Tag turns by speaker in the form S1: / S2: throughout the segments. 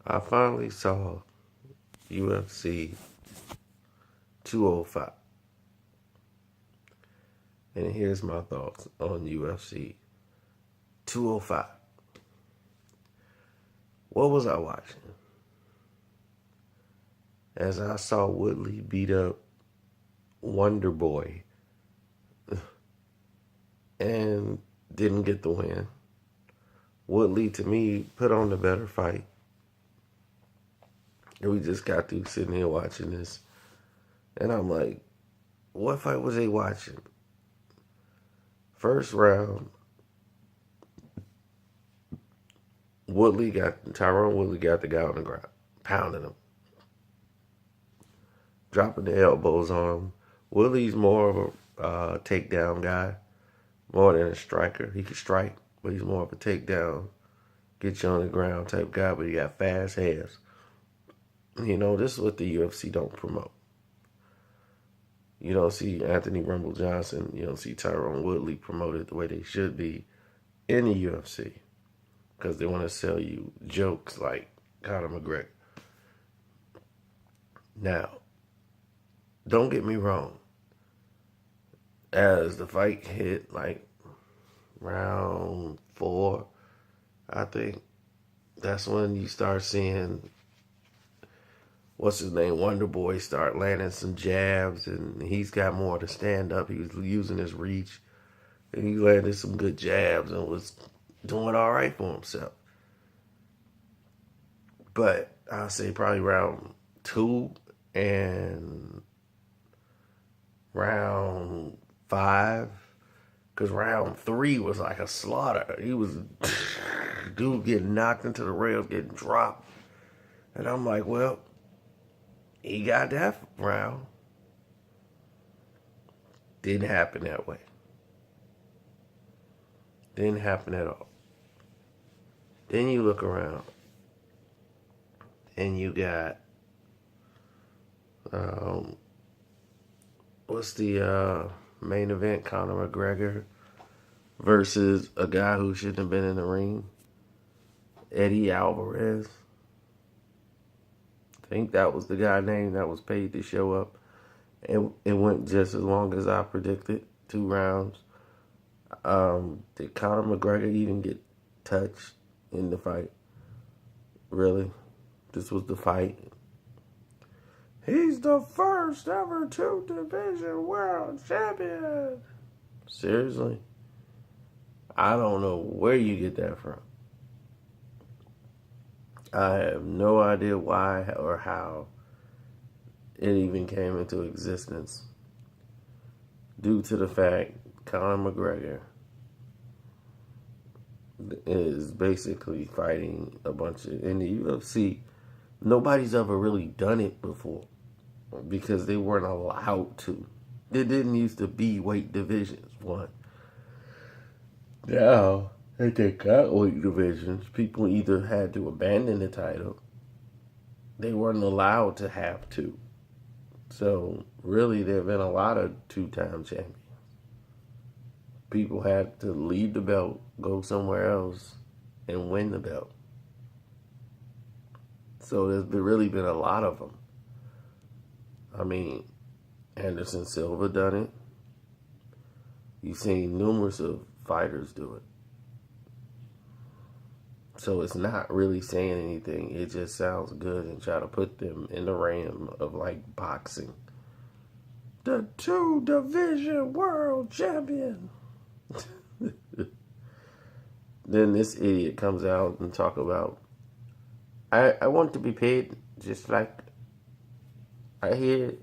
S1: I finally saw UFC 205. And here's my thoughts on UFC 205. What was I watching? As I saw Woodley beat up Wonder Boy and didn't get the win. Woodley, to me, put on the better fight. And we just got through sitting here watching this. And I'm like, what fight was they watching? First round, Tyrone Woodley got the guy on the ground, pounding him, dropping the elbows on him. Woodley's more of a takedown guy, more than a striker. He can strike, but he's more of a takedown, get you on the ground type guy, but he got fast hands. You know, this is what the UFC don't promote. You don't see Anthony Rumble Johnson, you don't see Tyrone Woodley promoted the way they should be in the UFC because they want to sell you jokes like Conor McGregor. Now, don't get me wrong. As the fight hit like round 4, I think, that's when you start seeing what's his name, Wonder Boy, start landing some jabs, and he's got more to stand up. He was using his reach, and he landed some good jabs and was doing all right for himself. But I'll say probably round 2 and round 5, because round 3 was like a slaughter. He was, dude getting knocked into the rails, getting dropped. And I'm like, well, he got that round. Didn't happen that way. Didn't happen at all. Then you look around and you got, what's the main event? Conor McGregor versus a guy who shouldn't have been in the ring, Eddie Alvarez. I think that was the guy name that was paid to show up. It went just as long as I predicted, 2 rounds. Did Conor McGregor even get touched in the fight? Really? This was the fight? He's the first ever 2-division world champion. Seriously? I don't know where you get that from. I have no idea why or how it even came into existence. Due to the fact Conor McGregor is basically fighting a bunch of, in the UFC, nobody's ever really done it before because they weren't allowed to. There didn't used to be weight divisions, one. Now, that they got weight divisions, people either had to abandon the title, they weren't allowed to have to. So, really, there have been a lot of 2-time champions. People had to leave the belt, go somewhere else, and win the belt. So there's really been a lot of them. I mean, Anderson Silva done it. You've seen numerous of fighters do it. So it's not really saying anything. It just sounds good and try to put them in the realm of like boxing. The 2-division world champion. Then this idiot comes out and talk about, I want to be paid just like, I hear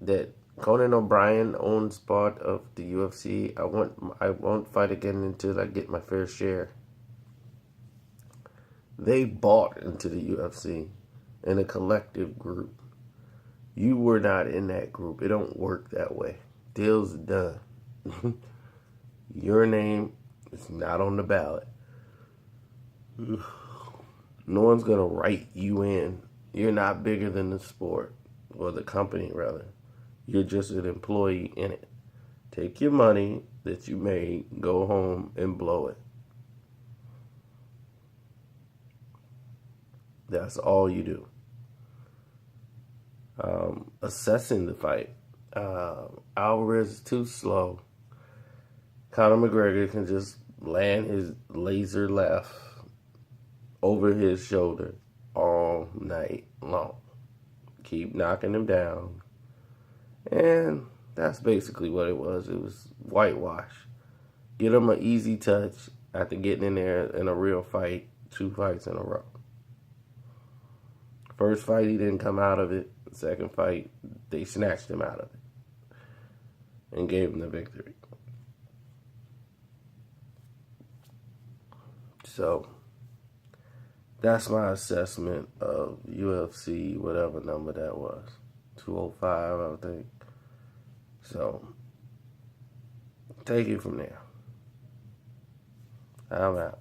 S1: that Conan O'Brien owns part of the UFC. I won't fight again until I get my fair share. They bought into the UFC in a collective group. You were not in that group. It don't work that way. Deal's done. Your name is not on the ballot. No one's going to write you in. You're not bigger than the sport, or the company, rather. You're just an employee in it. Take your money that you made, go home and blow it. That's all you do. Assessing the fight. Alvarez is too slow. Conor McGregor can just land his laser left over his shoulder all night long. Keep knocking him down. And that's basically what it was. It was whitewash. Get him an easy touch after getting in there in a real fight, 2 fights in a row. First fight, he didn't come out of it. Second fight, they snatched him out of it and gave him the victory. So, that's my assessment of UFC, whatever number that was. 205, I think. So, take it from there. I'm out.